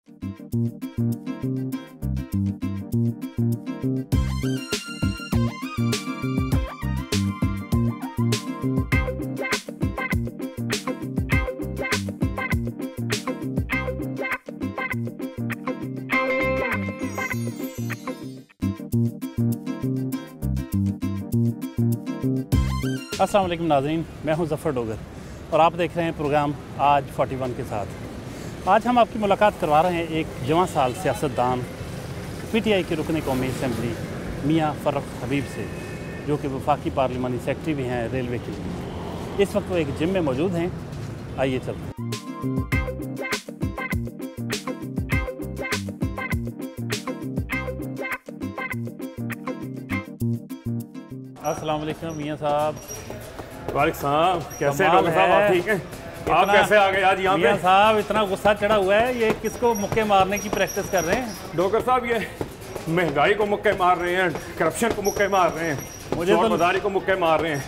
अस्सलाम वालेकुम नाज़रीन, मैं हूं ज़फ़र डोगर और आप देख रहे हैं प्रोग्राम आज 41 के साथ। आज हम आपकी मुलाकात करवा रहे हैं एक जवां साल सियासतदान PTI के रुकन कौमी असम्बली मियाँ फ़र्रुख हबीब से, जो कि वफाकी पार्लिमानी सेक्रेटरी भी हैं रेलवे के लिए। इस वक्त वो एक जिम में मौजूद हैं। आइए चलते हैं। अस्सलाम वालेकुम मियाँ साहब। वालेकुम सलाम। कैसे डॉक्टर साहब, आप ठीक हैं? आप कैसे आ गए आज यहाँ पे? मियाँ साहब इतना गुस्सा चढ़ा हुआ है, ये किसको मुक्के मारने की प्रैक्टिस कर रहे हैं? डॉक्टर साहब ये महंगाई को मुक्के मार रहे हैं, करप्शन को मुक्के मार रहे हैं, मुझे तो बाजारी को मुक्के मार रहे हैं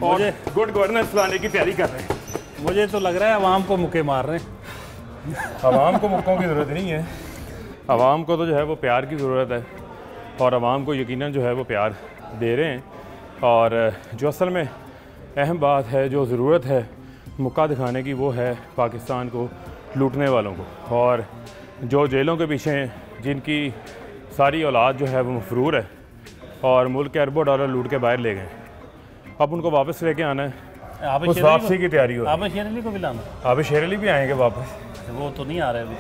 और गुड गवर्नेंस लाने की तैयारी कर रहे हैं। मुझे तो लग रहा है अवाम को मुक्के मार रहे हैं। आवाम को मुक्कों की ज़रूरत नहीं है, आवाम को तो जो है वो प्यार की ज़रूरत है और आवाम को यकीनन जो है वो प्यार दे रहे हैं। और जो असल में अहम बात है, जो ज़रूरत है मुक्का दिखाने की, वो है पाकिस्तान को लूटने वालों को, और जो जेलों के पीछे हैं, जिनकी सारी औलाद जो है वो मफरूर है और मुल्क के अरबों डॉलर लूट के बाहर ले गए, अब उनको वापस लेके आना है। उस वापसी की तैयारी हो रही है। आबिद शेर अली को भी लाना? आबिद शेर अली भी आएंगे वापस, वो तो नहीं आ रहे अभी।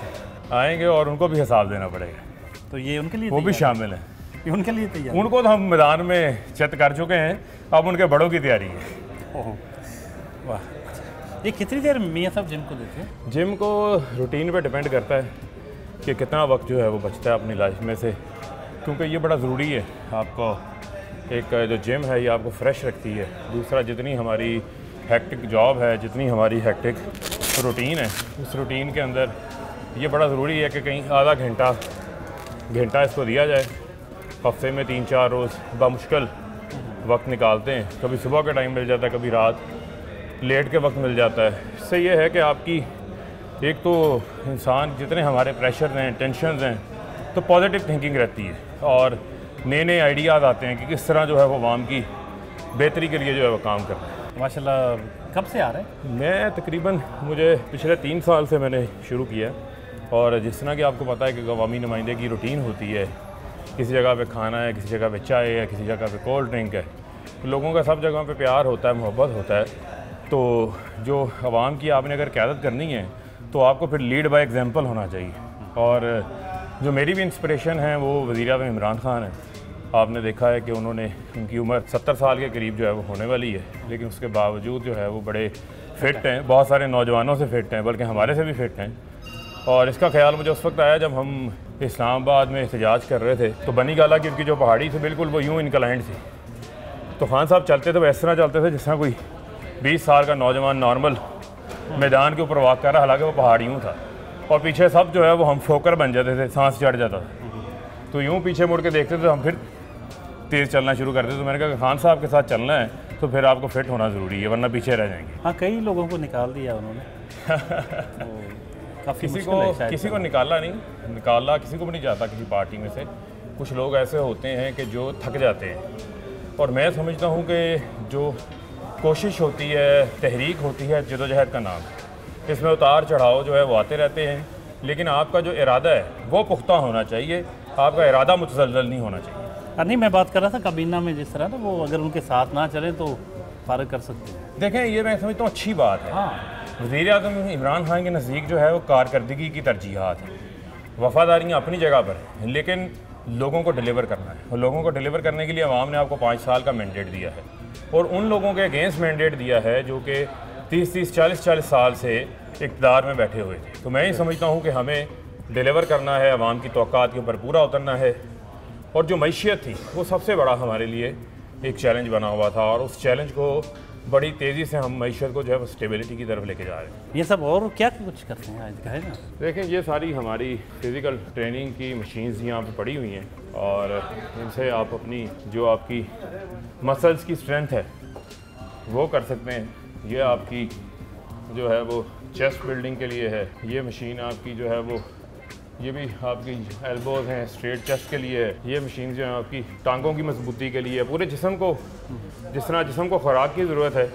आएंगे और उनको भी हिसाब देना पड़ेगा, तो ये उनके लिए वो भी शामिल हैं। उनके लिए तैयार? उनको तो हम मैदान में चित कर चुके हैं, अब उनके बड़ों की तैयारी है। ओह वाह। ये कितनी देर मियाँ साहब जिम को देते हैं? जिम को रूटीन पे डिपेंड करता है कि कितना वक्त जो है वो बचता है अपनी लाइफ में से, क्योंकि ये बड़ा ज़रूरी है। आपको एक जो जिम है ये आपको फ्रेश रखती है। दूसरा, जितनी हमारी हेक्टिक जॉब है, जितनी हमारी हेक्टिक रूटीन है, उस रूटीन के अंदर ये बड़ा ज़रूरी है कि कहीं आधा घंटा इसको दिया जाए। हफ्ते में 3-4 रोज़ बामुश्किल वक्त निकालते हैं, कभी सुबह का टाइम मिल जाता है, कभी रात लेट के वक्त मिल जाता है। इससे ये है कि आपकी एक तो इंसान, जितने हमारे प्रेशर हैं, टेंशन हैं, तो पॉजिटिव थिंकिंग रहती है और नए नए आइडियाज़ आते हैं कि किस तरह जो है वो आवाम की बेहतरी के लिए जो है वो काम करना है। माशाल्लाह। कब से आ रहे हैं? मैं तकरीबन, मुझे पिछले 3 साल से मैंने शुरू किया, और जिस तरह कि आपको पता है कि अवामी नुमाइंदे की रूटीन होती है, किसी जगह पे खाना है, किसी जगह पे चाय है, किसी जगह पे कोल्ड ड्रिंक है, तो लोगों का सब जगह पे प्यार होता है, मोहब्बत होता है। तो जो आवाम की आपने अगर क़यादत करनी है तो आपको फिर लीड बाय एग्जांपल होना चाहिए। और जो मेरी भी इंस्पिरेशन है वो वज़ीर-ए-आज़म इमरान खान है। आपने देखा है कि उन्होंने, उनकी उम्र 70 साल के करीब जो है वो होने वाली है, लेकिन उसके बावजूद जो है वो बड़े फ़िट हैं, बहुत सारे नौजवानों से फ़िट हैं, बल्कि हमारे से भी फ़िट हैं। और इसका ख्याल मुझे उस वक्त आया जब हम इस्लामाबाद में एहतजाज कर रहे थे, तो बनी गाला की उनकी जो पहाड़ी थी बिल्कुल वो यूँ इनक्लाइंड थी, तो खान साहब चलते थे वो इस तरह चलते थे जिस तरह कोई 20 साल का नौजवान नॉर्मल मैदान के ऊपर वॉक कर रहा, हालांकि वो पहाड़ी यूँ था, और पीछे सब जो है वो हम फोकर बन जाते थे, सांस चढ़ जाता था, तो यूँ पीछे मुड़ के देखते थे, हम फिर तेज़ चलना शुरू करते। तो मैंने कहा खान साहब के साथ चलना है तो फिर आपको फिट होना ज़रूरी है, वरना पीछे रह जाएंगे। हाँ, कई लोगों को निकाल दिया उन्होंने। किसी को निकाला नहीं, किसी को भी नहीं जाता किसी पार्टी में से। कुछ लोग ऐसे होते हैं कि जो थक जाते हैं, और मैं समझता हूँ कि जो कोशिश होती है, तहरीक होती है, जदोजहद का नाम, इसमें उतार चढ़ाव जो है वो आते रहते हैं, लेकिन आपका जो इरादा है वो पुख्ता होना चाहिए, आपका इरादा मुतज़ल्ज़ल नहीं होना चाहिए। नहीं, मैं बात कर रहा था काबीना में जिस तरह ना, वो अगर उनके साथ ना चलें तो फारिग कर सकते हैं। देखें, ये मैं समझता हूँ अच्छी बात है। हाँ, वज़ीर-ए-आज़म इमरान खान के नज़दीक जो है वो कारकर्दगी की तरजीहात है, वफ़ादारियाँ अपनी जगह पर हैं, लेकिन लोगों को डिलीवर करना है, और लोगों को डिलीवर करने के लिए अवाम ने आपको 5 साल का मैंडेट दिया है, और उन लोगों के अगेंस्ट मैंडेट दिया है जो कि 30-30, 40-40 साल से इक़्तिदार में बैठे हुए थे। तो मैं ये समझता हूँ कि हमें डिलीवर करना है, अवाम की तवक्कात के ऊपर पूरा उतरना है, और जो मैशियत थी वो सबसे बड़ा हमारे लिए एक चैलेंज बना हुआ था, और उस चैलेंज को बड़ी तेज़ी से हम मैशियत को जो है वो स्टेबिलिटी की तरफ लेके जा रहे हैं। ये सब और क्या कुछ करते हैं आज दिखाए ना? देखें, ये सारी हमारी फ़िज़िकल ट्रेनिंग की मशीन्स यहाँ पे पड़ी हुई हैं, और इनसे आप अपनी जो आपकी मसल्स की स्ट्रेंथ है वो कर सकते हैं। ये आपकी जो है वो चेस्ट बिल्डिंग के लिए है। ये मशीन आपकी जो है वो ये भी आपकी एल्बोज हैं, स्ट्रेट चेस्ट के लिए है। ये मशीन जो है आपकी टांगों की मजबूती के लिए, पूरे जिस्म को, जिस तरह जिस्म को खुराक की ज़रूरत है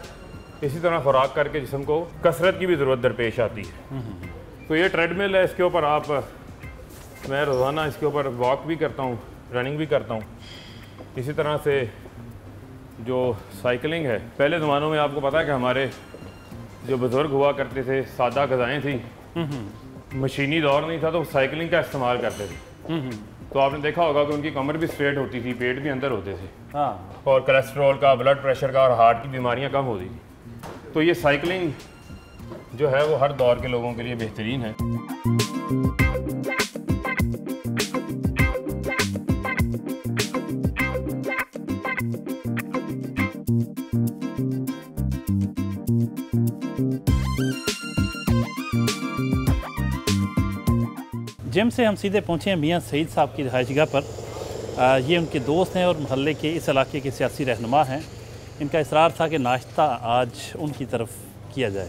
इसी तरह खुराक करके जिस्म को कसरत की भी ज़रूरत दरपेश आती है। तो ये ट्रेडमिल है, इसके ऊपर मैं रोज़ाना इसके ऊपर वॉक भी करता हूँ, रनिंग भी करता हूँ। इसी तरह से जो साइकिलिंग है, पहले ज़मानों में आपको पता है कि हमारे जो बुज़ुर्ग हुआ करते थे, सादा ग़िज़ाएँ थी, मशीनी दौर नहीं था, तो साइकिलिंग का इस्तेमाल करते थे। तो आपने देखा होगा कि उनकी कमर भी स्ट्रेट होती थी, पेट भी अंदर होते थे। हाँ। और कोलेस्ट्रॉल का, ब्लड प्रेशर का और हार्ट की बीमारियां कम होती थी। तो ये साइकिलिंग जो है वो हर दौर के लोगों के लिए बेहतरीन है। जिम से हम सीधे पहुँचे हैं मियाँ सईद साहब की रिहाइशगाह पर। ये उनके दोस्त हैं और महल्ले के इस इलाके के सियासी रहनुमा हैं। इनका इसरार था कि नाश्ता आज उनकी तरफ किया जाए,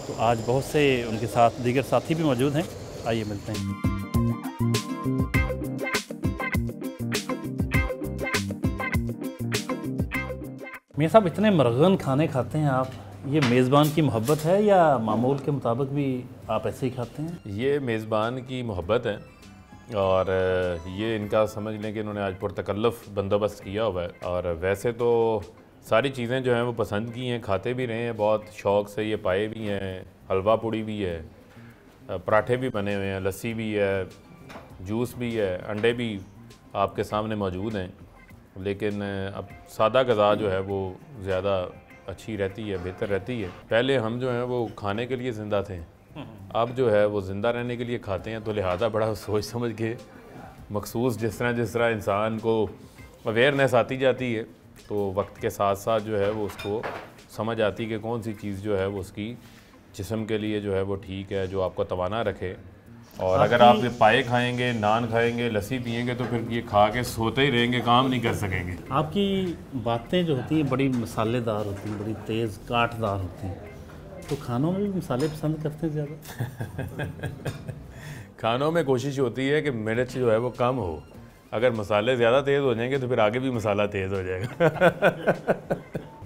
तो आज बहुत से उनके साथ दीगर साथी भी मौजूद हैं। आइए मिलते हैं। मियाँ साहब, इतने मरगन खाने खाते हैं आप, ये मेज़बान की मोहब्बत है या मामूल के मुताबिक भी आप ऐसे ही खाते हैं? ये मेज़बान की मोहब्बत है और ये इनका समझ लें कि इन्होंने आज पुरतकल्लुफ़ बंदोबस्त किया हुआ है। और वैसे तो सारी चीज़ें जो हैं वो पसंद की हैं, खाते भी रहे हैं बहुत शौक़ से। ये पाए भी हैं, हलवा पूड़ी भी है, पराठे भी बने हुए हैं, लस्सी भी है, जूस भी है, अंडे भी आपके सामने मौजूद हैं। लेकिन अब सादा ग़िज़ा जो है वो ज़्यादा अच्छी रहती है, बेहतर रहती है। पहले हम जो हैं वो खाने के लिए ज़िंदा थे, अब जो है वो ज़िंदा रहने के लिए खाते हैं। तो लिहाजा बड़ा सोच समझ के मखसूस जिस तरह इंसान को अवेयरनेस आती जाती है, तो वक्त के साथ साथ जो है वो उसको समझ आती है कि कौन सी चीज़ जो है वो उसकी जिस्म के लिए जो है वो ठीक है, जो आपको तवाना रखे। और अगर आप ये पाए खाएंगे, नान खाएंगे, लस्सी पिएंगे तो फिर ये खा के सोते ही रहेंगे, काम नहीं कर सकेंगे। आपकी बातें जो होती हैं बड़ी मसालेदार होती हैं, बड़ी तेज़ काटदार होती हैं, तो खानों में भी मसाले पसंद करते हैं ज़्यादा? खानों में कोशिश होती है कि मिर्च जो है वो कम हो। अगर मसाले ज़्यादा तेज़ हो जाएंगे तो फिर आगे भी मसाला तेज़ हो जाएगा।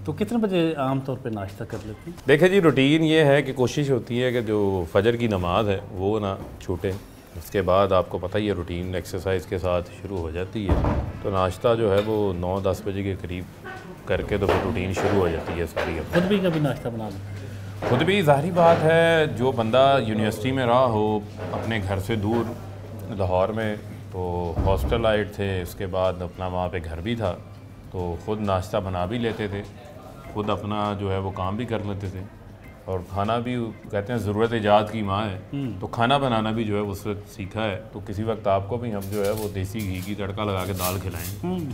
तो कितने बजे आम तौर पे नाश्ता कर लेते हैं? देखिए जी, रूटीन ये है कि कोशिश होती है कि जो फजर की नमाज़ है वो ना छूटे। उसके बाद आपको पता ही है रूटीन एक्सरसाइज के साथ शुरू हो जाती है, तो नाश्ता जो है वो 9-10 बजे के करीब करके तो फिर रूटीन शुरू हो जाती है सारी। खुद भी कभी नाश्ता बना लेते हैं? खुद भी ज़ाहिर बात है, जो बंदा यूनिवर्सिटी में रहा हो अपने घर से दूर लाहौर में, तो हॉस्टल आइट थे, उसके बाद अपना वहाँ पे घर भी था, तो ख़ुद नाश्ता बना भी लेते थे, खुद अपना जो है वो काम भी कर लेते थे। और खाना भी कहते हैं ज़रूरत ईजाद की माँ है, तो खाना बनाना भी जो है उससे सीखा है। तो किसी वक्त आपको भी हम जो है वो देसी घी की तड़का लगा के दाल खिलाएंगे।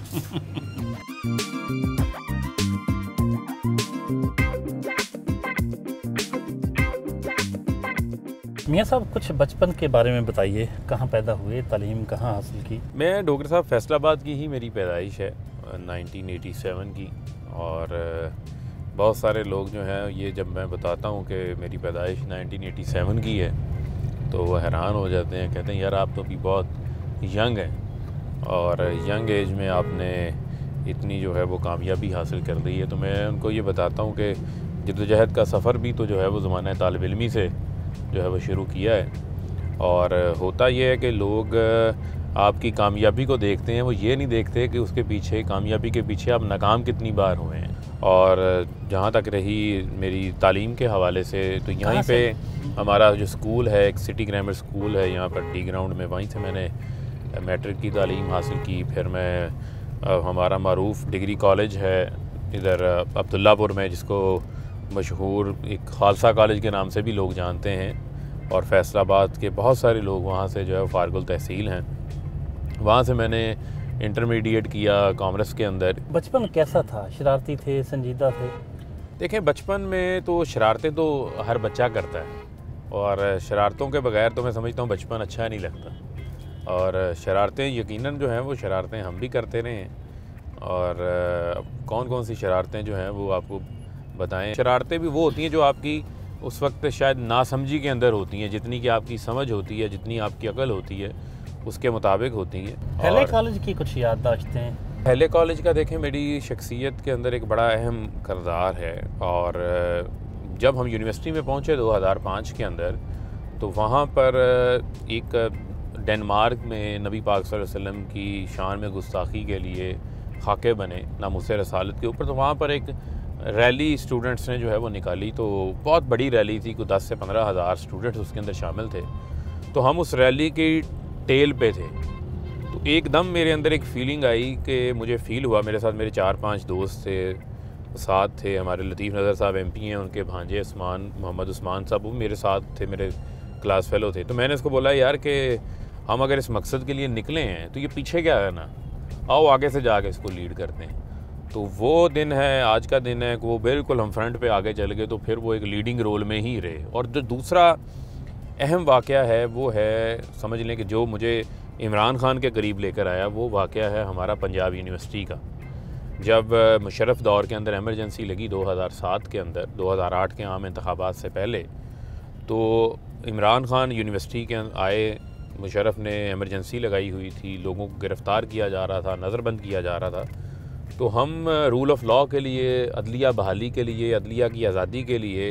मियाँ साहब, कुछ बचपन के बारे में बताइए, कहाँ पैदा हुए, तालीम कहाँ हासिल की? मैं डोगर साहब फैसलाबाद की ही मेरी पैदाइश है, 1987 की। और बहुत सारे लोग जो हैं ये जब मैं बताता हूँ कि मेरी पैदाइश 1987 की है तो वो हैरान हो जाते हैं, कहते हैं यार आप तो अभी बहुत यंग हैं और यंग एज में आपने इतनी जो है वो कामयाबी हासिल कर ली है। तो मैं उनको ये बताता हूँ कि जद्दोजहद का सफ़र भी तो जो है वो ज़माना तालिब इल्मी से जो है वो शुरू किया है। और होता ये है कि लोग आपकी कामयाबी को देखते हैं, वो ये नहीं देखते कि उसके पीछे, कामयाबी के पीछे आप नाकाम कितनी बार हुए हैं। और जहाँ तक रही मेरी तालीम के हवाले से, तो यहीं पे हमारा जो स्कूल है, एक सिटी ग्रामर स्कूल है यहाँ पर टी ग्राउंड में, वहीं से मैंने मैट्रिक की तालीम हासिल की। फिर मैं हमारा मारूफ डिग्री कॉलेज है इधर अब्दुल्लापुर में, जिसको मशहूर एक खालसा कॉलेज के नाम से भी लोग जानते हैं, और फैसलाबाद के बहुत सारे लोग वहाँ से जो है फारगुल तहसील हैं। वहाँ से मैंने इंटरमीडिएट किया कॉमर्स के अंदर। बचपन कैसा था? शरारती थे, संजीदा थे? देखें, बचपन में तो शरारतें तो हर बच्चा करता है, और शरारतों के बगैर तो मैं समझता हूँ बचपन अच्छा नहीं लगता। और शरारतें यकीनन जो हैं वो शरारतें हम भी करते रहे हैं। और कौन कौन सी शरारतें जो हैं वो आपको बताएं। शरारतें भी वो होती हैं जो आपकी उस वक्त शायद नासमझी के अंदर होती हैं, जितनी कि आपकी समझ होती है, जितनी आपकी अकल होती है उसके मुताबिक होती हैं। पहले कॉलेज की कुछ याददाश्तें हैं? पहले कॉलेज का देखें, मेरी शख्सियत के अंदर एक बड़ा अहम किरदार है। और जब हम यूनिवर्सिटी में पहुँचे 2005 के अंदर, तो वहाँ पर एक डेनमार्क में नबी पाक सल्लल्लाहु अलैहि वसल्लम की शान में गुस्ताखी के लिए खाके बने नामूसे रसालत के ऊपर। तो वहाँ पर एक रैली स्टूडेंट्स ने जो है वो निकाली, तो बहुत बड़ी रैली थी, कोई 10 से 15 हज़ार स्टूडेंट्स उसके अंदर शामिल थे। तो हम उस रैली की टेल पे थे, तो एकदम मेरे अंदर एक फ़ीलिंग आई कि मुझे फ़ील हुआ, मेरे साथ मेरे 4-5 दोस्त थे, साथ थे हमारे लतीफ़ नज़र साहब MP हैं, उनके भांजे मोहम्मद उस्मान साहब वो मेरे साथ थे, मेरे क्लास फेलो थे। तो मैंने इसको बोला यार कि हम अगर इस मकसद के लिए निकले हैं तो ये पीछे क्या है ना, आओ आगे से जाके इसको लीड करते हैं। तो वो दिन है, आज का दिन है कि वो बिल्कुल हम फ्रंट पे आगे चल गए, तो फिर वो एक लीडिंग रोल में ही रहे। और जो दूसरा अहम वाक़या है वो है, समझ लें कि जो मुझे इमरान खान के करीब लेकर आया, वो वाक़या है हमारा पंजाब यूनिवर्सिटी का। जब मुशर्रफ दौर के अंदर एमरजेंसी लगी 2007 के अंदर, 2008 के आम इंतखाबात से पहले, तो इमरान खान यूनिवर्सिटी के आए, मुशर्रफ ने एमरजेंसी लगाई हुई थी, लोगों को गिरफ़्तार किया जा रहा था, नज़रबंद किया जा रहा था। तो हम रूल ऑफ़ लॉ के लिए, अदलिया बहाली के लिए, अदलिया की आज़ादी के लिए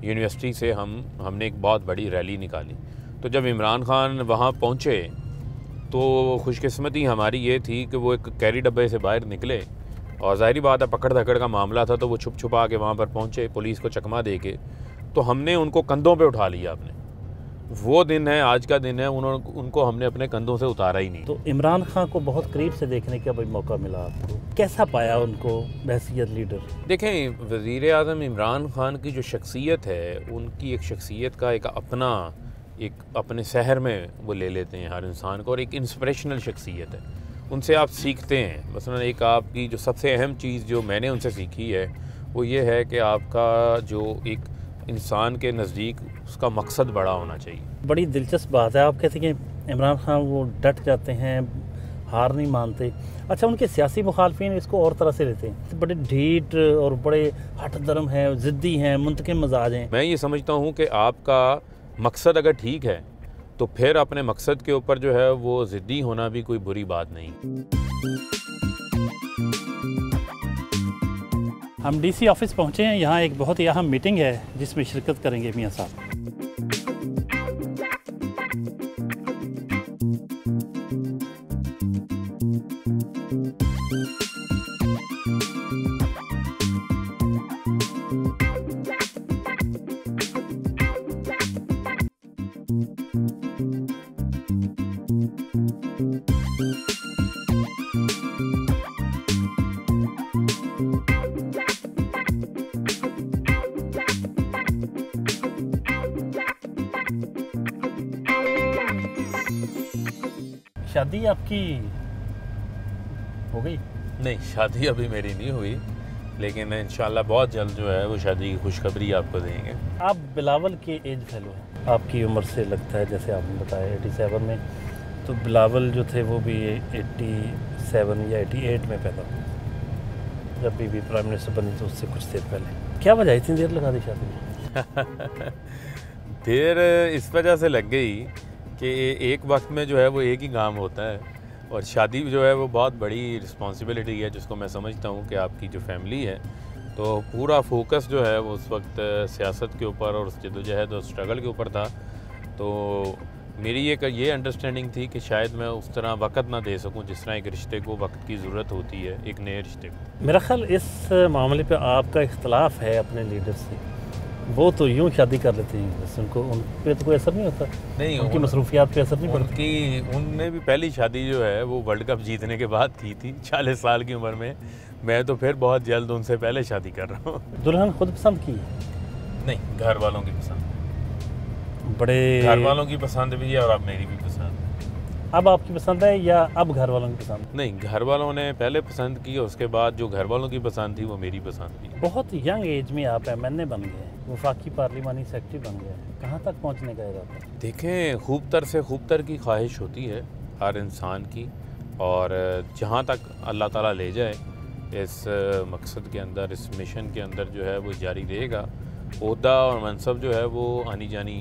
यूनिवर्सिटी से हमने एक बहुत बड़ी रैली निकाली। तो जब इमरान खान वहाँ पहुँचे तो खुशकिस्मती हमारी ये थी कि वो एक कैरी डब्बे से बाहर निकले, और ज़ाहिरी बात है पकड़ धकड़ का मामला था, तो वो छुप छुपा के वहाँ पर पहुँचे पुलिस को चकमा दे के। तो हमने उनको कंधों पे उठा लिया अपने। वो दिन है, आज का दिन है, उनको हमने अपने कंधों से उतारा ही नहीं। तो इमरान खान को बहुत करीब से देखने का भी मौका मिला आपको, कैसा पाया उनको बहैसियत लीडर? देखें, वज़ीर आज़म इमरान खान की जो शख्सियत है, उनकी एक शख्सियत का एक अपने शहर में वो ले लेते हैं हर इंसान को, और एक इंस्पिरेशनल शख्सियत है, उनसे आप सीखते हैं। मसलन एक आपकी जो सबसे अहम चीज़ जो मैंने उनसे सीखी है वो ये है कि आपका जो एक इंसान के नज़दीक उसका मकसद बड़ा होना चाहिए। बड़ी दिलचस्प बात है, आप कहते हैं कि इमरान खान वो डट जाते हैं, हार नहीं मानते। अच्छा, उनके सियासी मुखालफिन इसको और तरह से लेते हैं, बड़े ढीठ और बड़े हठ धर्म हैं, ज़िद्दी हैं, मुंतकिम मजाज हैं। मैं ये समझता हूँ कि आपका मकसद अगर ठीक है तो फिर अपने मकसद के ऊपर जो है वो ज़िद्दी होना भी कोई बुरी बात नहीं। हम DC ऑफिस पहुँचे हैं, यहाँ एक बहुत ही अहम मीटिंग है जिसमें शिरकत करेंगे मियाँ साहब। शादी आपकी हो गई? नहीं, शादी अभी मेरी नहीं हुई, लेकिन इंशाल्लाह बहुत जल्द जो है वो शादी की खुशखबरी आपको देंगे। आप बिलावल के एज फेलो हैं, आपकी उम्र से लगता है, जैसे आपने बताया 87 में, तो बिलावल जो थे वो भी 87 या 88 में पैदा हुए, जब बीबी प्राइम मिनिस्टर बनी तो उससे कुछ देर पहले। क्या वजह इतनी देर लगा दी शादी में? देर इस वजह से लग गई कि एक वक्त में जो है वो एक ही काम होता है, और शादी जो है वो बहुत बड़ी रिस्पॉन्सिबिलिटी है, जिसको मैं समझता हूँ कि आपकी जो फैमिली है, तो पूरा फोकस जो है वो उस वक्त सियासत के ऊपर और उस जद्दोजहद और स्ट्रगल के ऊपर था। तो मेरी एक ये अंडरस्टैंडिंग थी कि शायद मैं उस तरह वक्त ना दे सकूं जिस तरह एक रिश्ते को वक्त की ज़रूरत होती है, एक नए रिश्ते को। मेरा ख्याल इस मामले पे आपका इख्तलाफ है अपने लीडर से, वो तो यूँ शादी कर लेते हैं, बस उनको उन पर तो कोई असर नहीं होता? नहीं, उनकी मसरूफियात पे असर नहीं पड़ता? उनने भी पहली शादी जो है वो वर्ल्ड कप जीतने के बाद की थी, 40 साल की उम्र में। मैं तो फिर बहुत जल्द उनसे पहले शादी कर रहा हूँ। दुल्हन खुद पसंद की? नहीं, घर वालों की पसंद। बड़े घर वालों की पसंद भी है और अब मेरी भी पसंद। अब आपकी पसंद है या अब घर वालों की पसंद? नहीं, घर वालों ने पहले पसंद की, उसके बाद जो घर वालों की पसंद थी वो मेरी पसंद थी। बहुत यंग एज में आप MNA बन गए, वफाकी पार्लिमानी सेक्रेटरी बन गए, कहाँ तक पहुँचने का इरादा है? देखें, खूबतर से खूबतर की ख्वाहिश होती है हर इंसान की, और जहाँ तक अल्लाह ताला ले जाए इस मकसद के अंदर, इस मिशन के अंदर जो है वो जारी रहेगा। ओहदा और मनसब जो है वो आनी जानी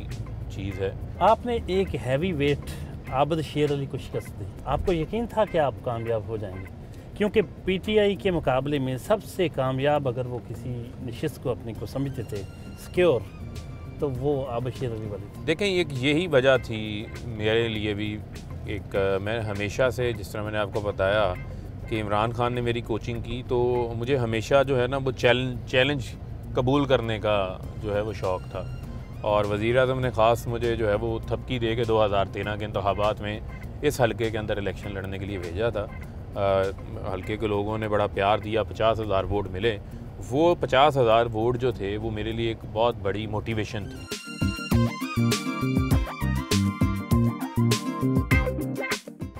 चीज़ है। आपने एक हैवी वेट आबद शेर अली को शिकस्त दी, आपको यकीन था कि आप कामयाब हो जाएंगे? क्योंकि पीटीआई के मुकाबले में सबसे कामयाब अगर वो किसी नशिस्त को अपने को समझते थे सिक्योर, तो वो आबद शेर अली वाली। देखें, एक यही वजह थी मेरे लिए भी। मैं हमेशा से, जिस तरह मैंने आपको बताया कि इमरान खान ने मेरी कोचिंग की, तो मुझे हमेशा जो है ना वो चैलेंज कबूल करने का जो है वो शौक़ था। और वज़ीर-ए-आज़म ने ख़ास मुझे जो है वो थपकी दे के 2013 के इंतखाबात में इस हलके के अंदर इलेक्शन लड़ने के लिए भेजा था। हलके के लोगों ने बड़ा प्यार दिया, 50,000 वोट मिले। वो 50,000 वोट जो थे वो मेरे लिए एक बहुत बड़ी मोटिवेशन थी।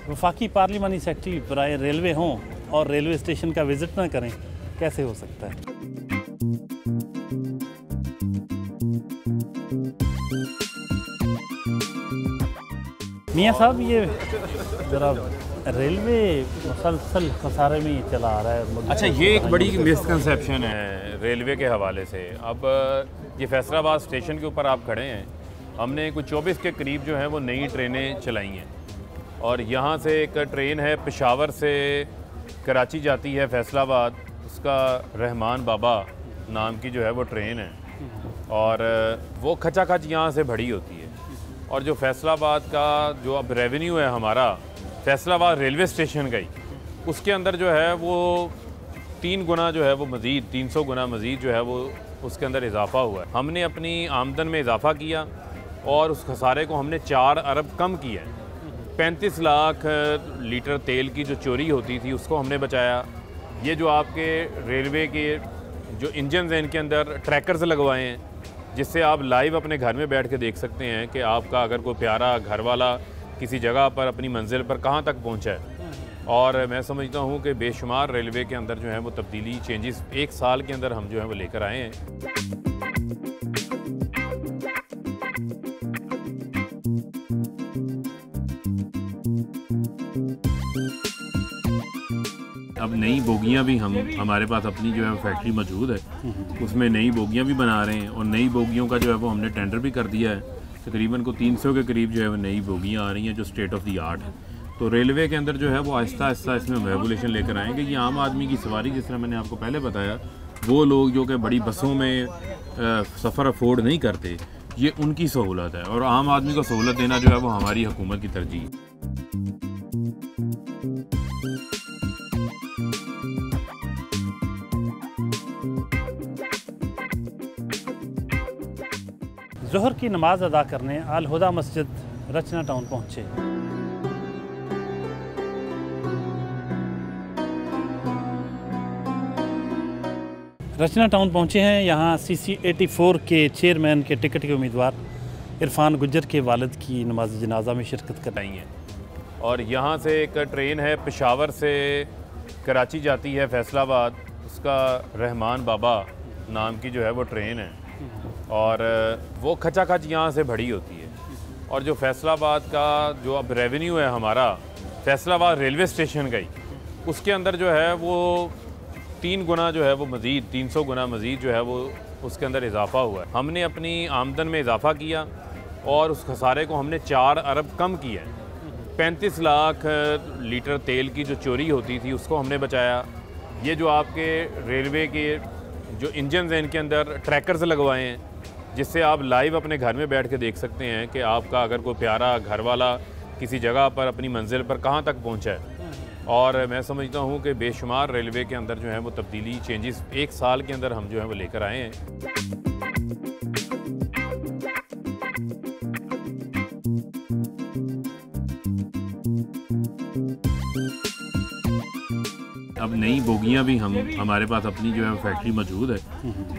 वफाकी पार्लिमानी सेक्रेटरी बराए रेलवे हों और रेलवे स्टेशन का विज़िट ना करें, कैसे हो सकता है? मियाँ साहब, ये ज़रा रेलवे मुसलसल खसारे में ही चला आ रहा है। अच्छा, ये एक बड़ी मिसकंसेप्शन है रेलवे के हवाले से। अब ये फैसलाबाद स्टेशन के ऊपर आप खड़े हैं, हमने कुछ 24 के करीब जो है वो नई ट्रेनें चलाई हैं। और यहाँ से एक ट्रेन है पेशावर से कराची जाती है फैसलाबाद, उसका रहमान बाबा नाम की जो है वो ट्रेन है। और वो खचा खच यहाँ से भरी होती है। और जो फैसलाबाद का जो अब रेवेन्यू है हमारा फैसलाबाद रेलवे स्टेशन का ही, उसके अंदर जो है वो 3 गुना जो है वो मज़ीद 300 गुना मज़ीद जो है वो उसके अंदर इजाफ़ा हुआ है। हमने अपनी आमदन में इजाफ़ा किया और उस खसारे को हमने 4 अरब कम किया है। 35 लाख लीटर तेल की जो चोरी होती थी उसको हमने बचाया। ये जो आपके रेलवे के जो इंजन हैं इनके अंदर ट्रैकर्स लगवाए हैं, जिससे आप लाइव अपने घर में बैठ के देख सकते हैं कि आपका अगर कोई प्यारा घर वाला किसी जगह पर अपनी मंजिल पर कहाँ तक पहुँचा है। और मैं समझता हूँ कि बेशुमार रेलवे के अंदर जो है वो तब्दीली चेंजेस 1 साल के अंदर हम जो है वो लेकर आए हैं। अब नई बोगियां भी हमारे पास अपनी जो है फैक्ट्री मौजूद है, उसमें नई बोगियां भी बना रहे हैं। और नई बोगियों का जो है वो हमने टेंडर भी कर दिया है। तकरीबन को 300 के करीब जो है वो नई बोगियां आ रही हैं जो स्टेट ऑफ द आर्ट है। तो रेलवे के अंदर जो है वो आहिस्ता आहिस्ता इसमें रेवोल्यूशन लेकर आएंगे। ये आम आदमी की सवारी, जिस तरह मैंने आपको पहले बताया, वो लोग जो कि बड़ी बसों में सफ़र अफोर्ड नहीं करते, ये उनकी सहूलत है। और आम आदमी को सहूलत देना जो है वो हमारी हुकूमत की तरजीह है। ज़ोहर की नमाज अदा करने अल हुदा मस्जिद रचना टाउन पहुँचे। रचना टाउन पहुँचे हैं। यहाँ CC 84 के चेयरमैन के टिकट के उम्मीदवार इरफान गुज्जर के वालिद की नमाज जनाजा में शिरकत कर रही हैं। और यहाँ से एक ट्रेन है पेशावर से कराची जाती है फैसलाबाद, उसका रहमान बाबा नाम की जो है वो ट्रेन है। और वो खचा खच यहाँ से भरी होती है। और जो फैसलाबाद का जो अब रेवेन्यू है हमारा फैसलाबाद रेलवे स्टेशन का ही, उसके अंदर जो है वो 3 गुना जो है वो मज़ीद 300 गुना मज़ीद जो है वो उसके अंदर इजाफ़ा हुआ है। हमने अपनी आमदन में इजाफ़ा किया और उस खसारे को हमने 4 अरब कम किया है। 35 लाख लीटर तेल की जो चोरी होती थी उसको हमने बचाया। ये जो आपके रेलवे के जो इंजन हैं इनके अंदर ट्रैकर्स लगवाए हैं, जिससे आप लाइव अपने घर में बैठ के देख सकते हैं कि आपका अगर कोई प्यारा घर वाला किसी जगह पर अपनी मंजिल पर कहाँ तक पहुँचा है। और मैं समझता हूँ कि बेशुमार रेलवे के अंदर जो है वो तब्दीली चेंजेस 1 साल के अंदर हम जो है वो लेकर आए हैं। अब नई बोगियां भी हमारे पास अपनी जो है फैक्ट्री मौजूद है,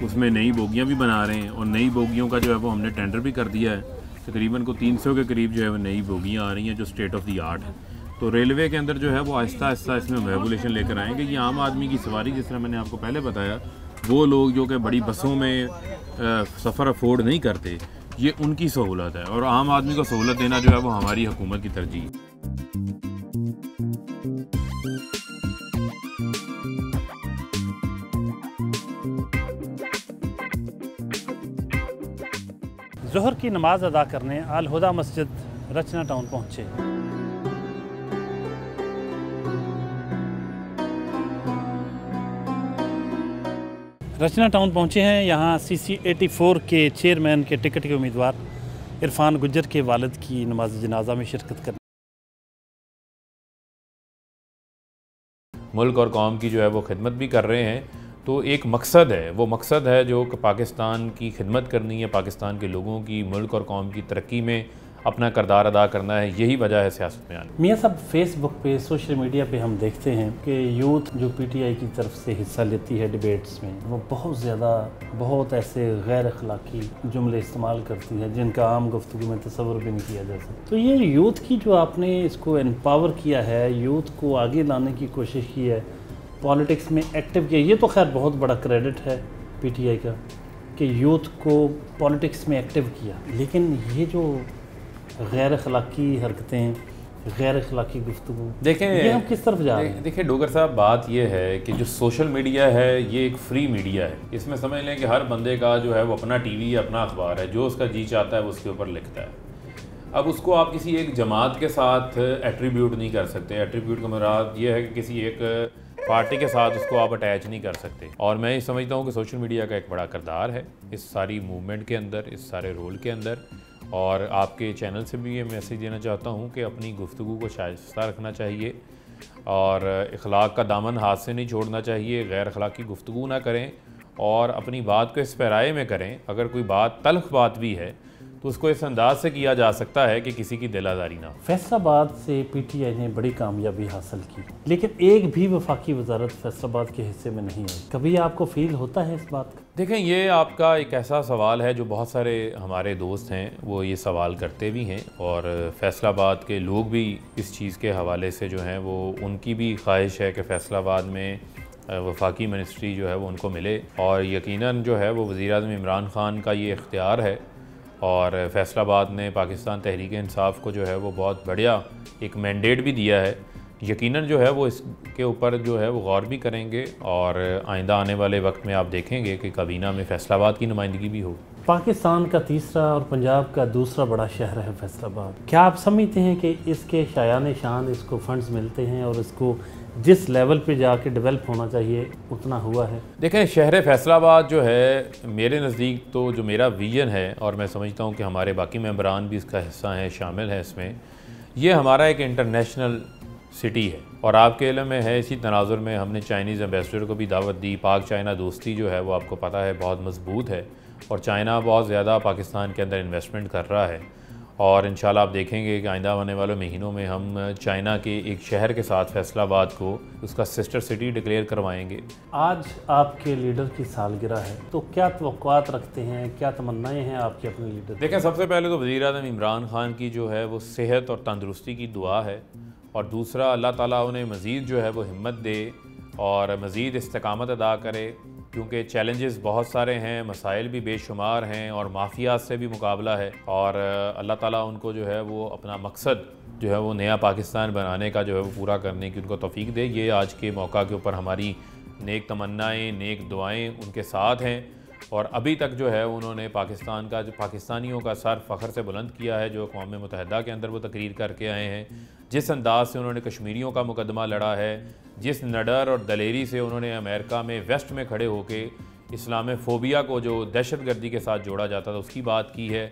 उसमें नई बोगियां भी बना रहे हैं। और नई बोगियों का जो है वो हमने टेंडर भी कर दिया है। तकरीबन को 300 के करीब जो है वो नई बोगियां आ रही हैं जो स्टेट ऑफ द आर्ट है। तो रेलवे के अंदर जो है वो आहिस्ता आहिस्ता इसमें रेवोल्यूशन लेकर आएंगे। ये आम आदमी की सवारी, जिस तरह मैंने आपको पहले बताया, वो लोग जो कि बड़ी बसों में सफ़र अफोर्ड नहीं करते, ये उनकी सहूलत है। और आम आदमी को सहूलत देना जो है वो हमारी हुकूमत की तरजीह है। ज़ोहर की नमाज अदा करने अल हुदा मस्जिद रचना टाउन पहुँचे। रचना टाउन पहुँचे हैं। यहाँ CC 84 के चेयरमैन के टिकट के उम्मीदवार इरफान गुज्जर के वालिद की नमाज जनाजा में शिरकत करने। मुल्क और कौम की जो है वो खिदमत भी कर रहे हैं, तो एक मकसद है, वो मकसद है जो कि पाकिस्तान की खिदमत करनी है, पाकिस्तान के लोगों की, मुल्क और कौम की तरक्की में अपना किरदार अदा करना है। यही वजह है सियासत में आने। मियाँ साहब, फेसबुक पे, सोशल मीडिया पे हम देखते हैं कि यूथ जो PTI की तरफ से हिस्सा लेती है डिबेट्स में, वो बहुत ऐसे गैर अखलाकी जुमले इस्तेमाल करती है जिनका आम गुफ्तगू में तसव्वुर भी नहीं किया जा सकता। तो ये यूथ की जो आपने इसको एम्पावर किया है, यूथ को आगे लाने की कोशिश की है, पॉलिटिक्स में एक्टिव किया, ये तो खैर बहुत बड़ा क्रेडिट है PTI का कि यूथ को पॉलिटिक्स में एक्टिव किया। लेकिन ये जो गैर अखलाकी हरकतें, गैर अखलाकी गुफ्तगू, देखें ये हम किस तरफ जा रहे हैं? देखिए डोगर साहब, बात ये है कि जो सोशल मीडिया है ये एक फ्री मीडिया है। इसमें समझ लें कि हर बंदे का जो है वो अपना TV या अपना अखबार है, जो उसका जी चाहता है वो उसके ऊपर लिखता है। अब उसको आप किसी एक जमात के साथ एट्रीब्यूट नहीं कर सकते। एट्रीब्यूट का मुराद ये है कि किसी एक पार्टी के साथ उसको आप अटैच नहीं कर सकते। और मैं ये समझता हूँ कि सोशल मीडिया का एक बड़ा किरदार है इस सारी मूवमेंट के अंदर, इस सारे रोल के अंदर। और आपके चैनल से भी ये मैसेज देना चाहता हूँ कि अपनी गुफ्तगू को शाइस्ता रखना चाहिए और इखलाक का दामन हाथ से नहीं छोड़ना चाहिए। गैर अखलाकी गुफ्तगू ना करें और अपनी बात को इस पैराए में करें। अगर कोई बात तल्ख बात भी है तो उसको इस अंदाज से किया जा सकता है कि किसी की दिलादारी ना हो। फैसलाबाद से PTI ने बड़ी कामयाबी हासिल की, लेकिन एक भी वफाकी वजारत फैसलाबाद के हिस्से में नहीं आई। कभी आपको फील होता है इस बात का? देखें, ये आपका एक ऐसा सवाल है जो बहुत सारे हमारे दोस्त हैं वो ये सवाल करते भी हैं, और फैसलाबाद के लोग भी इस चीज़ के हवाले से जो हैं वो, उनकी भी ख्वाहिश है कि फैसलाबाद में वफाकी मिनिस्ट्री जो है वो उनको मिले। और यकीनन जो है वो वज़ीर-ए-आज़म इमरान ख़ान का ये इख्तियार है, और फैसलाबाद ने पाकिस्तान तहरीक इंसाफ को जो है वो बहुत बढ़िया एक मैंडेट भी दिया है। यकीनन जो है वो इसके ऊपर जो है वो गौर भी करेंगे, और आइंदा आने वाले वक्त में आप देखेंगे कि काबीना में फैसलाबाद की नुमाइंदगी भी हो। पाकिस्तान का तीसरा और पंजाब का दूसरा बड़ा शहर है फैसलाबाद। क्या आप समझते हैं कि इसके शायान शान, इसको फंड्स मिलते हैं और इसको जिस लेवल पे जाके डेवलप होना चाहिए उतना हुआ है? देखें, शहर फैसलाबाद जो है मेरे नज़दीक तो जो मेरा विजन है, और मैं समझता हूँ कि हमारे बाकी मेंबरान भी इसका हिस्सा हैं, शामिल हैं इसमें, ये हमारा एक इंटरनेशनल सिटी है। और आपके इल्म में है, इसी तनाजुर में हमने चाइनीज़ एम्बेसडर को भी दावत दी। पाक चाइना दोस्ती जो है वो आपको पता है बहुत मजबूत है, और चाइना बहुत ज़्यादा पाकिस्तान के अंदर इन्वेस्टमेंट कर रहा है। और इंशाल्लाह आप देखेंगे कि आइंदा आने वाले महीनों में हम चाइना के एक शहर के साथ फैसलाबाद को उसका सिस्टर सिटी डिक्लेयर करवाएंगे। आज आपके लीडर की सालगिरह है, तो क्या तवक्कुआत रखते हैं, क्या तमन्नाएं हैं आपकी अपने लीडर? देखें, सबसे पहले तो वज़ीर-ए-आज़म इमरान ख़ान की जो है वो सेहत और तंदुरुस्ती की दुआ है, और दूसरा अल्लाह ताला उन्हें मज़ीद जो है वो हिम्मत दे और मज़ीद इस्तिकामत अदा करे, क्योंकि चैलेंजेस बहुत सारे हैं, मसाइल भी बेशुमार हैं, और माफियात से भी मुकाबला है। और अल्लाह ताला उनको जो है वो अपना मकसद जो है वो नया पाकिस्तान बनाने का जो है वो पूरा करने की उनको तौफीक दे। ये आज के मौका के ऊपर हमारी नेक तमन्नाएँ, नेक दुआएँ उनके साथ हैं। और अभी तक जो है उन्होंने पाकिस्तान का, जो पाकिस्तानियों का सर फ़ख्र से बुलंद किया है, जो अक़वाम मुत्तहिदा के अंदर वो तकरीर करके आए हैं, जिस अंदाज से उन्होंने कश्मीरियों का मुकदमा लड़ा है, जिस नडर और दलेरी से उन्होंने अमेरिका में वेस्ट में खड़े होकर इस्लामोफोबिया को जो दहशतगर्दी के साथ जोड़ा जाता था उसकी बात की है,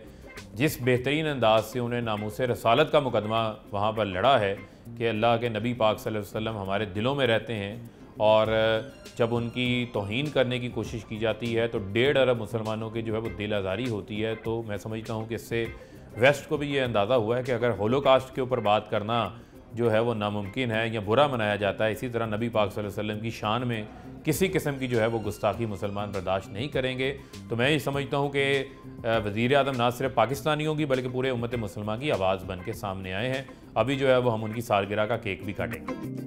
जिस बेहतरीन अंदाज से उन्हें नामूसे रसालत का मुकदमा वहाँ पर लड़ा है कि अल्लाह के नबी पाक सल्लल्लाहु अलैहि वसल्लम हमारे दिलों में रहते हैं, और जब उनकी तौहीन करने की कोशिश की जाती है तो 1.5 अरब मुसलमानों की जो है वो दिल आज़ारी होती है। तो मैं समझता हूँ कि इससे वेस्ट को भी ये अंदाज़ा हुआ है कि अगर होलोकास्ट के ऊपर बात करना जो है वो नामुमकिन है या बुरा मनाया जाता है, इसी तरह नबी पाक सल्लल्लाहु अलैहि वसल्लम की शान में किसी किस्म की जो है वो गुस्ताखी मुसलमान बर्दाश्त नहीं करेंगे। तो मैं ये समझता हूँ कि वज़ीर-ए-आज़म ना सिर्फ पाकिस्तानियों की बल्कि पूरे उम्मत मुसलमान की आवाज़ बन के सामने आए हैं। अभी जो है वो हम उनकी सालगिरह का केक भी काटेंगे।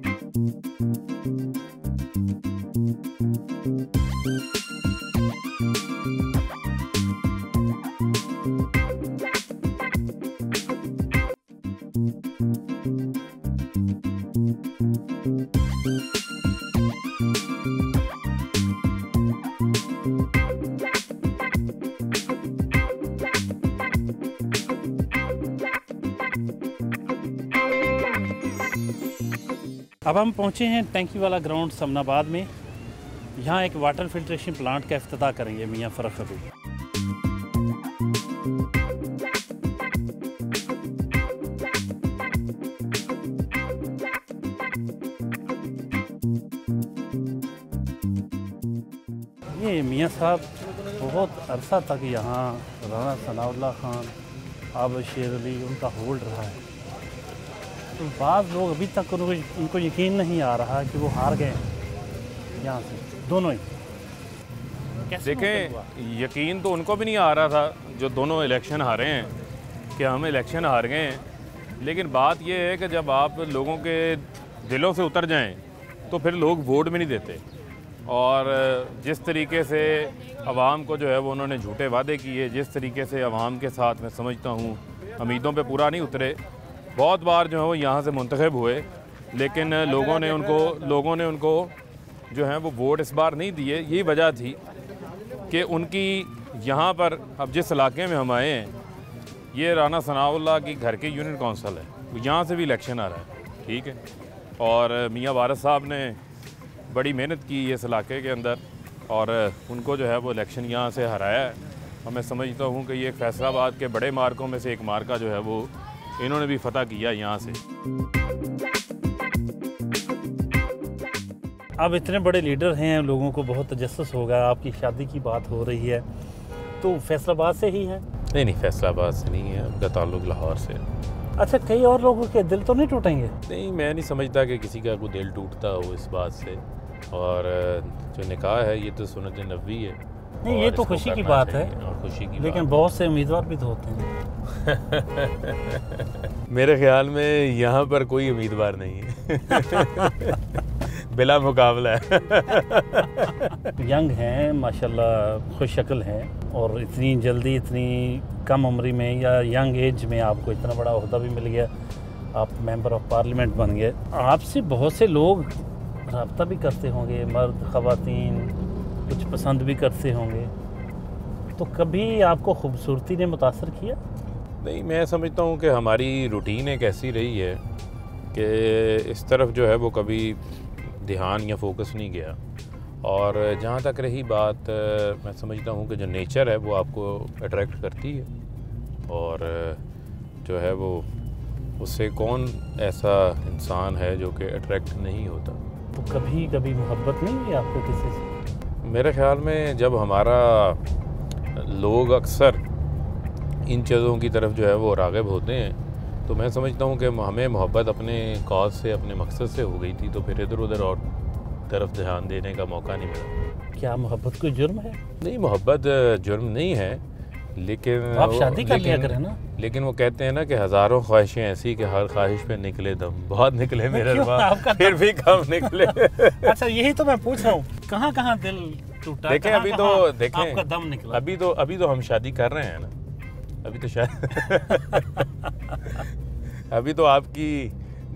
अब हम पहुँचे हैं टैंकी वाला ग्राउंड समनाबाद में। यहाँ एक वाटर फिल्ट्रेशन प्लांट का इफ्तिताह करेंगे मियाँ फ़रख हबीब। ये मियाँ साहब बहुत अरसा तक यहाँ राना सनाउल्लाह खान, आबद शेर अली उनका होल्ड रहा है। तो बाज़ लोग अभी तक उनको यकीन नहीं आ रहा कि वो हार गए यहाँ से, दोनों ही। देखें, यकीन तो उनको भी नहीं आ रहा था जो दोनों इलेक्शन हारे हैं कि हम इलेक्शन हार गए हैं। लेकिन बात यह है कि जब आप लोगों के दिलों से उतर जाएं तो फिर लोग वोट भी नहीं देते। और जिस तरीके से अवाम को जो है वो उन्होंने झूठे वादे किए, जिस तरीके से अवाम के साथ मैं समझता हूँ उम्मीदों पे पूरा नहीं उतरे। बहुत बार जो है वो यहाँ से मुंतखब हुए, लेकिन लोगों ने उनको जो है वो वोट इस बार नहीं दिए। यही वजह थी कि उनकी यहाँ पर अब जिस इलाके में हम आए हैं, ये राना सनाउल्लाह की घर की यूनियन काउंसिल है, यहाँ से भी इलेक्शन आ रहा है, ठीक है। और मियाँ वारिस साहब ने बड़ी मेहनत की इस इलाके के अंदर और उनको जो है वो इलेक्शन यहाँ से हराया है। और मैं समझता हूँ कि ये फैसलाबाद के बड़े मार्कों में से एक मार्का जो है वो इन्होंने भी फतह किया यहाँ से। अब इतने बड़े लीडर हैं, लोगों को बहुत तजस्सुस होगा। आपकी शादी की बात हो रही है तो फैसलाबाद से ही है? नहीं, फैसलाबाद से नहीं है, उनका ताल्लुक लाहौर से। अच्छा, कई और लोगों के दिल तो नहीं टूटेंगे? नहीं, मैं नहीं समझता कि किसी का कोई दिल टूटता हो इस बात से। और जो निकाह है ये तो सुन्नत नबवी है। नहीं, ये तो खुशी की बात है, खुशी की लेकिन बहुत से उम्मीदवार भी तो होते हैं। मेरे ख्याल में यहाँ पर कोई उम्मीदवार नहीं है। बिला मुकाबला है। यंग हैं माशाल्लाह, खुश शक्ल हैं, और इतनी जल्दी इतनी कम उम्र में या यंग एज में आपको इतना बड़ा ओहदा भी मिल गया, आप मेंबर ऑफ पार्लियामेंट बन गए। आपसे बहुत से लोग रब्ता भी करते होंगे, मर्द ख़वातीन, कुछ पसंद भी करते होंगे। तो कभी आपको खूबसूरती ने मुतासर किया? नहीं, मैं समझता हूँ कि हमारी रूटीन एक ऐसी रही है कि इस तरफ जो है वो कभी ध्यान या फोकस नहीं गया। और जहाँ तक रही बात, मैं समझता हूँ कि जो नेचर है वो आपको अट्रैक्ट करती है, और जो है वो उससे कौन ऐसा इंसान है जो कि अट्रैक्ट नहीं होता। तो कभी कभी मोहब्बत नहीं हुई आपको किसी से? मेरे ख्याल में जब हमारा लोग अक्सर इन चीज़ों की तरफ जो है वो राग़िब होते हैं, तो मैं समझता हूँ कि हमें मोहब्बत अपने कॉज से, अपने मकसद से हो गई थी, तो फिर इधर उधर और तरफ ध्यान देने का मौका नहीं मिला। क्या मोहब्बत कोई जुर्म है? नहीं, मोहब्बत जुर्म नहीं है, लेकिन आप शादी कर लिया करें ना। लेकिन वो कहते हैं ना कि हज़ारों ख्वाहिशें ऐसी कि हर ख्वाहिश पे निकले दम। बहुत निकले मेरे अरमान, फिर भी कम निकले। अच्छा, यही तो मैं पूछ रहा हूँ, कहाँ कहाँ दिल टूटा? देखें, अभी तो देखें, आपका दम निकला। अभी तो हम शादी कर रहे हैं ना। अभी तो शायद अभी तो आपकी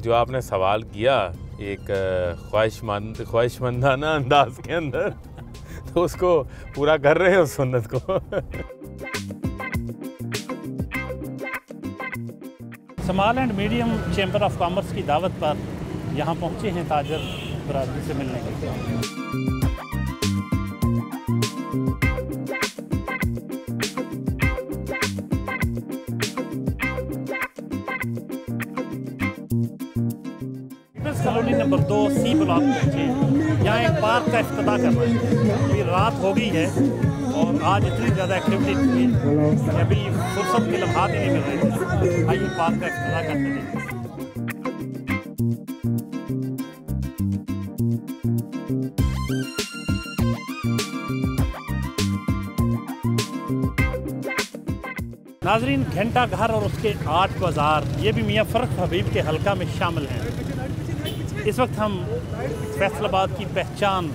जो आपने सवाल किया एक ख्वाहिशमंदाना अंदाज के अंदर, तो उसको पूरा कर रहे हैं उस सुन्नत को। Small and medium chamber of commerce की दावत पर यहाँ पहुँचे हैं ताजर बरादरी से मिलने के लिए। कॉलोनी नंबर 2 सी ब्लॉक पहुँचे। यहाँ एक पार्क का इफ्तिताह कर रहे हैं। अभी रात हो गई है और आज इतनी ज़्यादा एक्टिविटी थी कि अभी फुर्सत के लम्हात ही नहीं मिल रहे थे। आइए पार्क का इफ्तिताह करते हैं। नाजरीन, घंटा घर और उसके 8 बाज़ार, ये भी मियाँ फ़रख हबीब के हल्का में शामिल हैं। इस वक्त हम फैसलाबाद की पहचान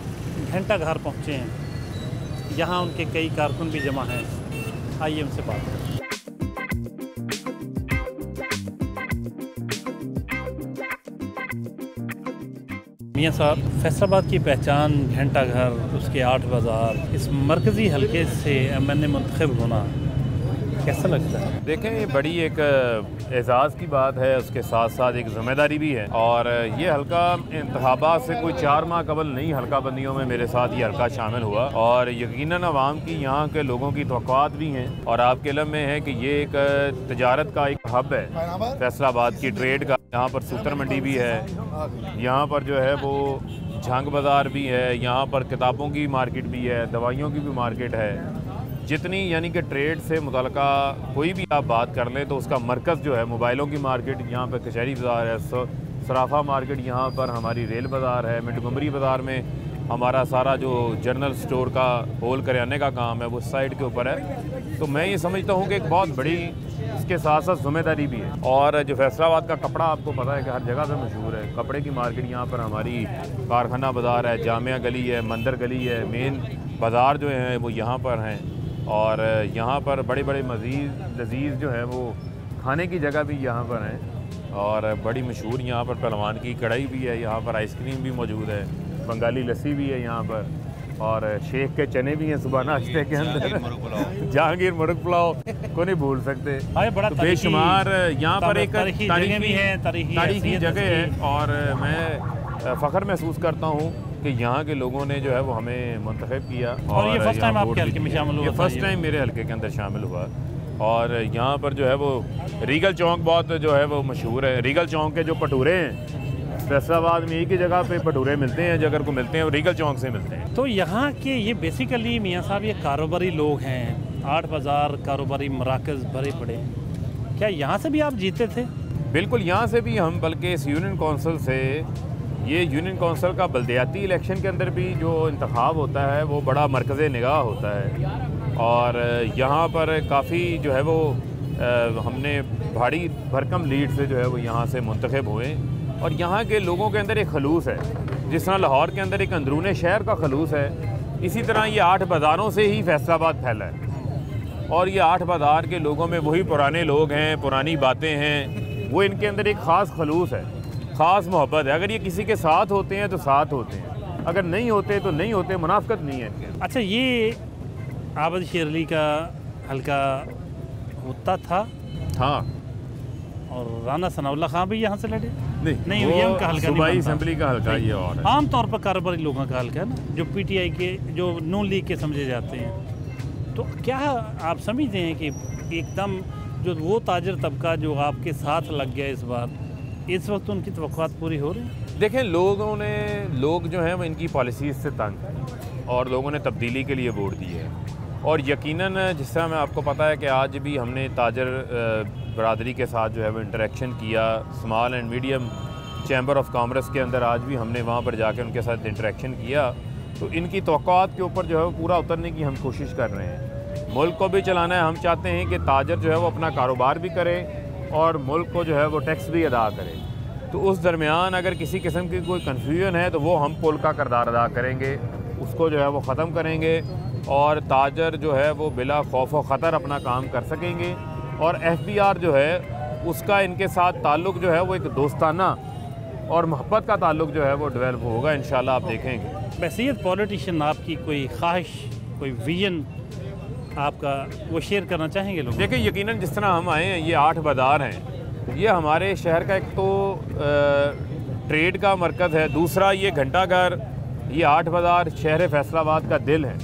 घंटा घर पहुँचे हैं। यहाँ उनके कई कारकुन भी जमा हैं। आइए उनसे बात करें। मियाँ साहब, फैसलाबाद की पहचान घंटा घर, उसके 8 बाज़ार, इस मरकज़ी हल्के से MNA मुंतखब होना कैसा लगता है? देखें, ये बड़ी एक एजाज़ की बात है, उसके साथ साथ एक ज़िम्मेदारी भी है। और ये हल्का इंतखाबात से कोई 4 माह कबल नई हल्का बंदियों में मेरे साथ ये हल्का शामिल हुआ, और यकीनन अवाम की, यहाँ के लोगों की तवक्कुआत भी हैं। और आपके इल्म में है कि ये एक तजारत का एक हब है, फैसलाबाद की ट्रेड का। यहाँ पर सूतर मंडी भी है, यहाँ पर जो है वो झंग बाज़ार भी है, यहाँ पर किताबों की मार्केट भी है, दवाइयों की भी मार्केट है। जितनी यानी कि ट्रेड से मुतल्लिका कोई भी आप बात कर लें तो उसका मरकज़ जो है, मोबाइलों की मार्केट यहाँ पर कचहरी बाज़ार है, सराफा मार्केट यहाँ पर हमारी रेल बाज़ार है, मिंटगोमरी बाज़ार में हमारा सारा जो जनरल स्टोर का होल करियाने का काम है वो साइड के ऊपर है। तो मैं ये समझता हूँ कि एक बहुत बड़ी इसके साथ साथ ज़िम्मेदारी भी है। और जो फैसलाबाद का कपड़ा आपको पता है कि हर जगह से मशहूर है, कपड़े की मार्केट यहाँ पर हमारी कारखाना बाज़ार है, जामिया गली है, मंदिर गली है, मेन बाज़ार जो हैं वो यहाँ पर हैं। और यहाँ पर बड़े बड़े लजीज़ जो है वो खाने की जगह भी यहाँ पर हैं। और बड़ी मशहूर यहाँ पर पहलवान की कढ़ाई भी है, यहाँ पर आइसक्रीम भी मौजूद है, बंगाली लस्सी भी है यहाँ पर, और शेख के चने भी हैं सुबह नाश्ते के अंदर, जहांगीर मुर्ग पुलाव को नहीं भूल सकते। तो बेशुमार यहाँ पर एक तारीखी जगह है, और मैं फ़ख्र महसूस करता हूँ कि यहाँ के लोगों ने जो है वो हमें मुंतखब किया। और ये फर्स्ट टाइम आपके हल्के में शामिल हुआ? ये फर्स्ट टाइम मेरे हल्के के अंदर शामिल हुआ। और यहाँ पर जो है वो रीगल चौक बहुत जो है वो मशहूर है। रीगल चौक के जो भटूरे हैं, फैसलाबाद में एक ही जगह पे भटूरे मिलते हैं, जो अगर को मिलते हैं वो रीगल चौक से मिलते हैं। तो यहाँ के ये बेसिकली मियाँ साहब ये कारोबारी लोग हैं, 8 बाज़ार कारोबारी मराकज़ भरे पड़े, क्या यहाँ से भी आप जीते थे? बिल्कुल, यहाँ से भी हम, बल्कि इस यूनियन कौंसिल से, ये यूनियन कौंसिल का बल्दियाती इलेक्शन के अंदर भी जो इंतखाब होता है वो बड़ा मरकज़ निगाह होता है। और यहाँ पर काफ़ी जो है वो हमने भारी भरकम लीड से जो है वो यहाँ से मुंतखब हुए। और यहाँ के लोगों के अंदर एक खलूस है, जिस तरह लाहौर के अंदर एक अंदरूने शहर का खलूस है, इसी तरह ये 8 बाज़ारों से ही फैसलाबाद फैला है। और ये 8 बाज़ार के लोगों में वही पुराने लोग हैं, पुरानी बातें हैं, वो इनके अंदर एक ख़ास खलूस है, ख़ास मोहब्बत है। अगर ये किसी के साथ होते हैं तो साथ होते हैं, अगर नहीं होते तो नहीं होते, मुनाफ़िकत नहीं है इनके। अच्छा, ये आबद शेरली का हल्का होता था? हाँ। और राना सनाउल्लाह खां भी यहाँ से लड़े? नहीं, ये उनका हल्का सूबाई असेंबली का हल्का ये और है। आमतौर पर कारोबारी लोगों का हल्का है ना, जो पीटीआई के, जो नून लीग के समझे जाते हैं। तो क्या आप समझते हैं कि एकदम जो वो ताजर तबका जो आपके साथ लग गया इस बार, इस वक्त उनकी तवक्कुआत पूरी हो रही है? देखें, लोग जो हैं वो इनकी पॉलिसीज़ से तंग हैं, और लोगों ने तब्दीली के लिए वोट दिए है। और यकीनन जिस तरह मैं आपको पता है कि आज भी हमने ताजर बरादरी के साथ जो है वो इंटरेक्शन किया, small and medium chamber of commerce के अंदर आज भी हमने वहाँ पर जाकर उनके साथ इंटरेक्शन किया। तो इनकी तवक्कुआत के ऊपर जो है वो पूरा उतरने की हम कोशिश कर रहे हैं। मुल्क को भी चलाना है, हम चाहते हैं कि ताजर जो है वो अपना कारोबार भी करे और मुल्क को जो है वो टैक्स भी अदा करे। तो उस दरमियान अगर किसी किस्म की कोई कन्फ्यूजन है तो वो हम पुल का किरदार अदा करेंगे, उसको जो है वो ख़त्म करेंगे, और ताजर जो है वो बिला खौफ व ख़तर अपना काम कर सकेंगे। और FBR जो है उसका इनके साथ ताल्लुक़ जो है वो एक दोस्ताना और मोहब्बत का ताल्लुक़ जो है वो डेवलप होगा, इंशाल्लाह आप देखेंगे। वैसीयत पॉलिटिशियन आपकी कोई ख्वाहिश, कोई विजन आपका, वो शेयर करना चाहेंगे लोग? देखिए, यकीनन जिस तरह हम आए हैं, ये 8 बाज़ार हैं, ये हमारे शहर का एक तो ट्रेड का मरकज़ है, दूसरा ये घंटाघर, ये 8 बाज़ार शहर फैसलाबाद का दिल है,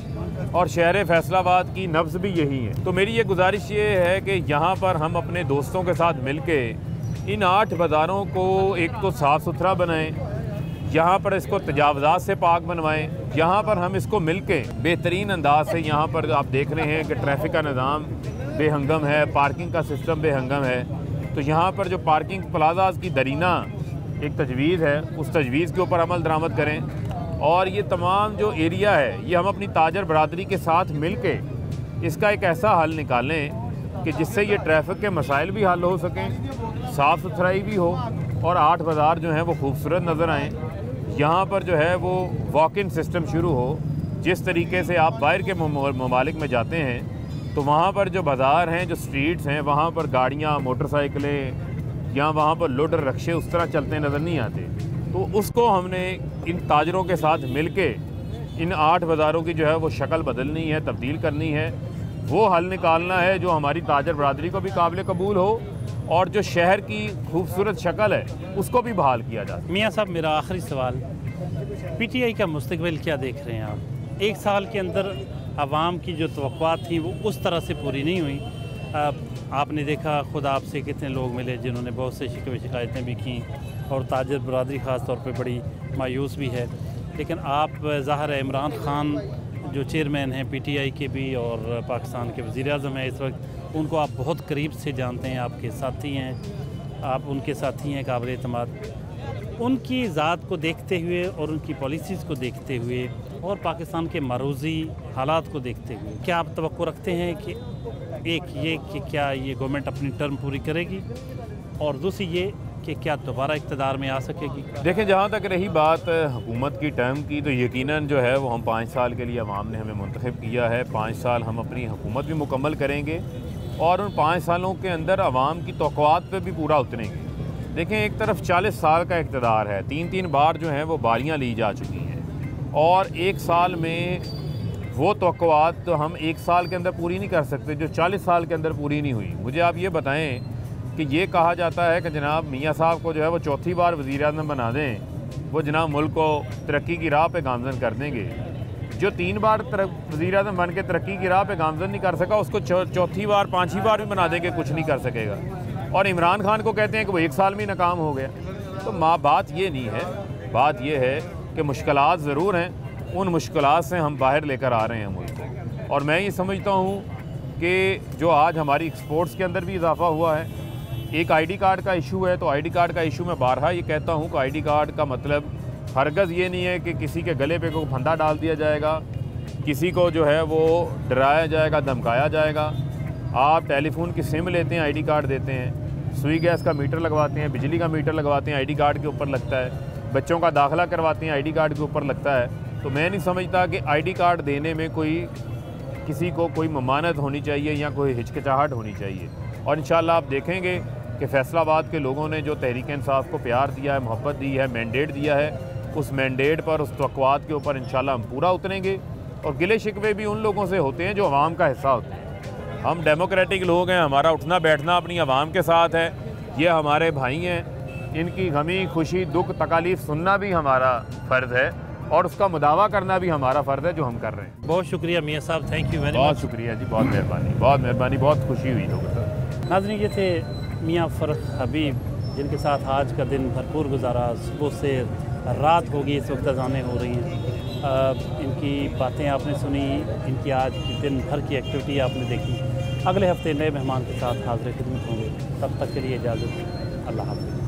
और शहर फैसलाबाद की नब्ज़ भी यही है। तो मेरी ये गुजारिश ये है कि यहाँ पर हम अपने दोस्तों के साथ मिल के इन 8 बाज़ारों को एक तो साफ़ सुथरा बनाएँ, यहाँ पर इसको तजावज़ात से पाक बनवाएं, यहाँ पर हम इसको मिल के बेहतरीन अंदाज से, यहाँ पर आप देख रहे हैं कि ट्रैफिक का निज़ाम बेहंगम है, पार्किंग का सिस्टम बेहंगम है। तो यहाँ पर जो पार्किंग प्लाजाज की दरीना एक तजवीज़ है, उस तजवीज़ के ऊपर अमल दरामद करें। और ये तमाम जो एरिया है, ये हम अपनी ताजर बरादरी के साथ मिल के इसका एक ऐसा हल निकालें कि जिससे ये ट्रैफिक के मसाइल भी हल हो सकें, साफ़ सुथराई भी हो, और 8 बाज़ार जो हैं वो खूबसूरत नज़र आएँ। यहाँ पर जो है वो वॉक इन सिस्टम शुरू हो। जिस तरीके से आप बाहर के ममालिक में जाते हैं तो वहाँ पर जो बाज़ार हैं, जो स्ट्रीट्स हैं, वहाँ पर गाड़ियाँ, मोटरसाइकिलें या वहाँ पर लोडर रक्शे उस तरह चलते नज़र नहीं आते। तो उसको हमने इन ताजरों के साथ मिल के इन 8 बाज़ारों की जो है वो शक्ल बदलनी है, तब्दील करनी है। वो हल निकालना है जो हमारी ताजर बरादरी को भी काबिल कबूल हो और जो शहर की खूबसूरत शक्ल है उसको भी बहाल किया जाए। मियाँ साहब, मेरा आखिरी सवाल, PTI का मुस्तकबिल क्या देख रहे हैं आप? एक साल के अंदर आवाम की जो तवक्कुआत थी वो उस तरह से पूरी नहीं हुई। आपने देखा, खुद आपसे कितने लोग मिले जिन्होंने बहुत से शिकवे शिकायतें भी की और ताजर बरादरी ख़ास तौर पे बड़ी मायूस भी है। लेकिन आप ज़ाहिर है इमरान ख़ान जो चेयरमैन हैं PTI के भी और पाकिस्तान के वज़ीर-ए-आज़म हैं इस वक्त, उनको आप बहुत करीब से जानते हैं, आपके साथी हैं, आप उनके साथी हैं काबिल एतमाद। उनकी ज़ात को देखते हुए और उनकी पॉलिसीज़ को देखते हुए और पाकिस्तान के मरूज़ी हालात को देखते हुए क्या आप तवक्को रखते हैं कि एक ये कि क्या ये गवर्नमेंट अपनी टर्म पूरी करेगी, और दूसरी ये कि क्या दोबारा इक़्तिदार में आ सकेगी? देखें, जहाँ तक रही बात हुकूमत की टर्म की, तो यकीनन जो है वो हम 5 साल के लिए अवाम ने हमें मुंतखब किया है। 5 साल हम अपनी हुकूमत भी मुकम्मल करेंगे और उन 5 सालों के अंदर अवाम की तवक्कुआत पे भी पूरा उतरेंगे। देखें, एक तरफ 40 साल का इक़्तिदार है, 3-3 बार जो हैं वो बारियाँ ली जा चुकी हैं और 1 साल में वो तवक्कुआत तो हम 1 साल के अंदर पूरी नहीं कर सकते जो 40 साल के अंदर पूरी नहीं हुई। मुझे आप ये बताएं कि ये कहा जाता है कि जनाब मियाँ साहब को जो है वो चौथी बार वज़ीर-ए-आज़म बना दें, वो जनाब मुल्क को तरक्की की राह पे गामज़न कर देंगे। जो 3 बार वज़ीर-ए-आज़म बन के तरक्की की राह पे गामज़न नहीं कर सका, उसको चौथी बार 5वीं बार भी बना देंगे, कुछ नहीं कर सकेगा। और इमरान खान को कहते हैं कि वो 1 साल में नाकाम हो गया। तो बात ये नहीं है, बात ये है कि मुश्किलात ज़रूर हैं, उन मुश्किलात से हम बाहर लेकर आ रहे हैं मुल्क को। और मैं ये समझता हूँ कि जो आज हमारी एक्सपोर्ट्स के अंदर भी इजाफा हुआ है, एक ID कार्ड का इशू है, तो ID कार्ड का इशू मैं बारहा ये कहता हूँ कि ID कार्ड का मतलब हरगज़ ये नहीं है कि किसी के गले पे कोई फंदा डाल दिया जाएगा, किसी को जो है वो डराया जाएगा, धमकाया जाएगा। आप टेलीफोन की सिम लेते हैं, ID कार्ड देते हैं, सुई गैस का मीटर लगवाते हैं, बिजली का मीटर लगवाते हैं, ID कार्ड के ऊपर लगता है, बच्चों का दाखिला करवाते हैं, ID कार्ड के ऊपर लगता है। तो मैं नहीं समझता कि ID कार्ड देने में किसी को कोई ममानत होनी चाहिए या कोई हिचकिचाहट होनी चाहिए। और इंशाल्लाह आप देखेंगे कि फैसलाबाद के लोगों ने जो तहरीक इंसाफ को प्यार दिया है, मोहब्बत दी है, मैंडेट दिया है, उस मैंडेट पर, उस तवक्कुआत के ऊपर इंशाल्लाह हम पूरा उतरेंगे। और गिले शिकवे भी उन लोगों से होते हैं जो आवाम का हिस्सा होते हैं। हम डेमोक्रेटिक लोग हैं, हमारा उठना बैठना अपनी आवाम के साथ है, ये हमारे भाई हैं, इनकी गमी खुशी दुख तकालीफ सुनना भी हमारा फ़र्ज़ है और उसका मुदावा करना भी हमारा फ़र्ज़ है जो हम कर रहे हैं। बहुत शुक्रिया मियाँ साहब, थैंक यू वेरी मच। बहुत शुक्रिया जी, बहुत मेहरबानी, बहुत मेहरबानी, बहुत खुशी हुई लोगों को। नाज़रीन, ये थे मियाँ फ़र्रुख हबीब, जिनके साथ आज का दिन भरपूर गुजारा। सुबह से रात होगी, इस वक्त अज़ानें हो रही हैं। इनकी बातें आपने सुनी, इनकी आज की दिन भर की एक्टिविटी आपने देखी। अगले हफ्ते नए मेहमान के साथ हाज़िर खिदमत होंगे, तब तक के लिए इजाज़त, अल्लाह हाफ़िज़।